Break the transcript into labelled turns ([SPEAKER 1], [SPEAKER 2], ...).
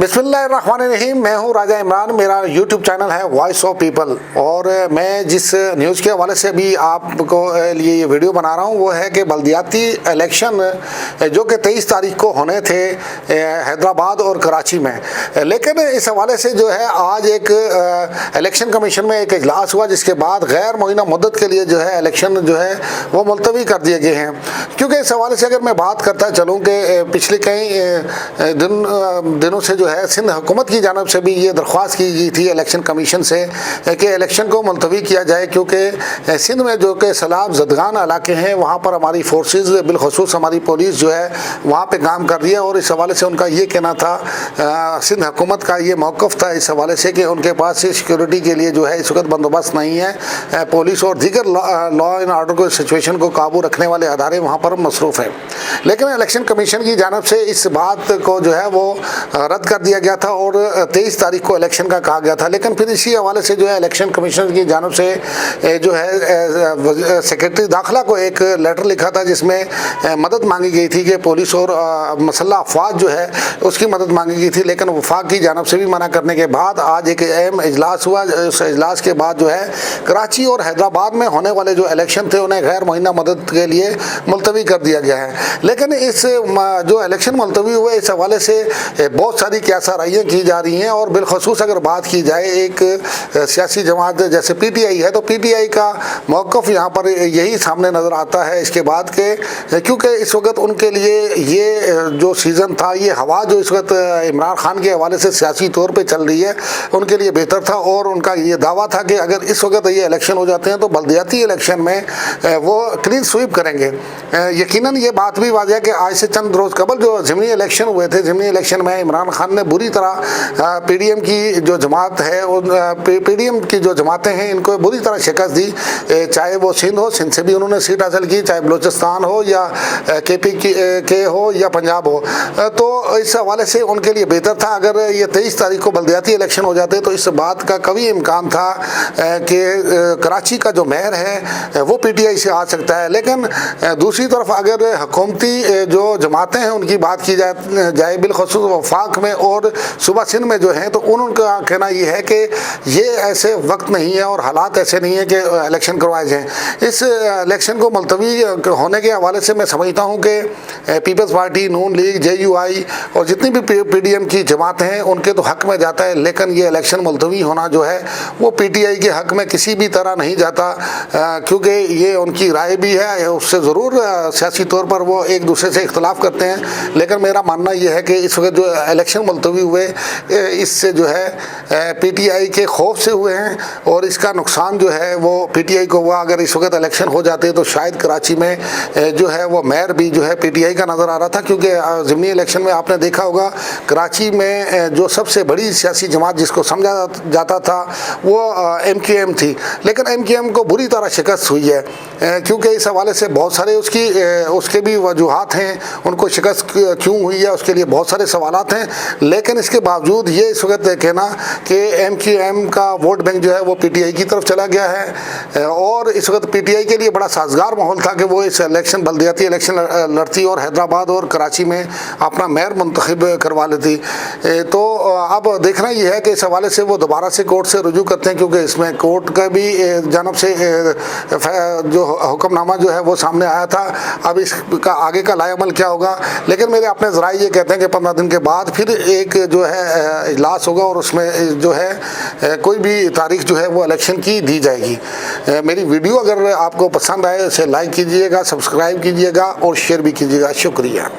[SPEAKER 1] बिस्मिल्लाहिर्रहमानिर्रहीम। मैं हूं राजा इमरान। मेरा यूट्यूब चैनल है वॉइस ऑफ पीपल और मैं जिस न्यूज़ के हवाले से अभी आपको लिए ये वीडियो बना रहा हूं वो है कि बल्दियाती इलेक्शन जो कि 23 तारीख को होने थे हैदराबाद और कराची में, लेकिन इस हवाले से जो है आज एक इलेक्शन कमीशन में एक इजलास हुआ जिसके बाद गैर मुअय्यना मुद्दत के लिए जो है इलेक्शन जो है वो मुलतवी कर दिए गए हैं। क्योंकि इस हवाले से अगर मैं बात करता चलूँ कि पिछले कई दिनों से जो है सिंध हुकूमत की जानब से भी ये दरख्वास्त की गई थी इलेक्शन कमीशन से कि इलेक्शन को मुलतवी किया जाए, क्योंकि सिंध में जो कि सैलाब ज़दगान इलाके हैं वहाँ पर हमारी फोर्सेस बिलखसूस हमारी पुलिस जो है वहाँ पे काम कर रही है। और इस हवाले से उनका ये कहना था, सिंध हुकूमत का ये मौक़िफ़ था इस हवाले से कि उनके पास सिक्योरिटी के लिए जो है इस वक्त बंदोबस्त नहीं है। पुलिस और दीगर लॉ एंड ऑर्डर को सिचुएशन को काबू रखने वाले अदारे वहाँ पर मसरूफ़ हैं। लेकिन इलेक्शन कमीशन की जानब से इस बात को जो है वो रद्द कर दिया गया था और 23 तारीख को इलेक्शन का कहा गया था। लेकिन फिर इसी हवाले से जो है इलेक्शन कमीशन की जानब से जो है सेक्रेटरी दाखिला को एक लेटर लिखा था जिसमें मदद मांगी गई थी कि पुलिस और मसल्ह अफवाज जो है उसकी मदद मांगी गई थी। लेकिन वफाक की जानब से भी मना करने के बाद आज एक अहम इजलास हुआ। उस इजलास के बाद जो है कराची और हैदराबाद में होने वाले जो इलेक्शन थे उन्हें गैर मुअय्यना मदद के लिए मुलतवी कर दिया गया है। लेकिन इस जो इलेक्शन मुलतवी हुए इस हवाले से बहुत सारी क्यासाराइयाँ की जा रही हैं और बिलखसूस अगर बात की जाए एक सियासी जमात जैसे PTI है तो PTI का मौक़िफ़ यहाँ पर यही सामने नज़र आता है इसके बाद के, क्योंकि इस वक्त उनके लिए ये जो सीज़न था ये हवा जो इस वक्त इमरान खान के हवाले से सियासी तौर पर चल रही है उनके लिए बेहतर था। और उनका ये दावा था कि अगर इस वक्त ये इलेक्शन हो जाते हैं तो बल्दियाती इलेक्शन में वो क्लीन स्वीप करेंगे। यकीनन ये बात भी वाज़ह है कि आज से चंद रोज़ कबल जो ज़िमनी इलेक्शन हुए थे, ज़िमनी इलेक्शन में इमरान खान ने बुरी तरह PDM की जो जमात है PDM की जो जमातें हैं इनको बुरी तरह शिकस्त दी, चाहे वो सिंध हो, सिंध से भी उन्होंने सीट हासिल की, चाहे बलूचिस्तान हो या KP के हो या पंजाब हो। तो इस हवाले से उनके लिए बेहतर था अगर ये 23 तारीख को बल्दियाती इलेक्शन हो जाते तो इस बात का कभी इम्कान था कि कराची का जो मेयर है वो PTI से आ सकता है। लेकिन दूसरी तरफ अगर हुकूमती जो जमातें हैं उनकी बात की जाए बिलखसूस वफाक में और सूबा सिंध में जो है तो उनका कहना यह है कि ये ऐसे वक्त नहीं है और हालात ऐसे नहीं है कि इलेक्शन करवाए जाएँ। इस इलेक्शन को मुलतवी होने के हवाले से मैं समझता हूँ कि पीपल्स पार्टी, नून लीग, JUI और जितनी भी PDM की जमातें हैं उनके तो हक़ में जाता है। लेकिन ये इलेक्शन मुलतवी होना जो है वो PTI के हक़ में किसी भी तरह नहीं जाता, क्योंकि ये उनकी राय भी है, उससे ज़रूर सियासी तौर पर वो एक दूसरे से इख्तलाफ करते हैं। लेकिन मेरा मानना यह है कि इस वक्त जो इलेक्शन मुलतवी हुए इससे जो है PTI के खौफ से हुए हैं और इसका नुकसान जो है वो PTI को हुआ। अगर इस वक्त इलेक्शन हो जाते तो शायद कराची में जो है वो मेयर भी जो है PTI का नज़र आ रहा था, क्योंकि ज़िमनी इलेक्शन में आपने देखा होगा कराची में जो सबसे बड़ी सियासी जमात जिसको समझा जाता था वो MKM थी। लेकिन MKM को बुरी तरह शिकस्त हुई है, क्योंकि इस हवाले से बहुत सारे उसके भी वजूहात हैं, उनको शिकस्त क्यों हुई है उसके लिए बहुत सारे सवालात हैं। लेकिन इसके बावजूद ये इस वक्त कहना कि MKM का वोट बैंक जो है वो PTI की तरफ चला गया है और इस वक्त PTI के लिए बड़ा साजगार माहौल था कि वो इस इलेक्शन बल्दियाती इलेक्शन लड़ती और हैदराबाद और कराची में अपना मेयर मुंतखब करवा लेती। तो अब देखना ये है कि इस हवाले से वो दोबारा से कोर्ट से रुजू करते हैं, क्योंकि इसमें कोर्ट का भी जानब से जो हुक्मनामा जो है वो सामने आया था। अब इसका आगे का लाएअमल क्या होगा, लेकिन मेरे अपने ज़राए ये कहते हैं कि 15 दिन के बाद फिर एक जो है इजलास होगा और उसमें जो है कोई भी तारीख जो है वो इलेक्शन की दी जाएगी। मेरी वीडियो अगर आपको पसंद आए इसे लाइक कीजिएगा, सब्सक्राइब कीजिएगा और शेयर भी कीजिएगा। शुक्रिया।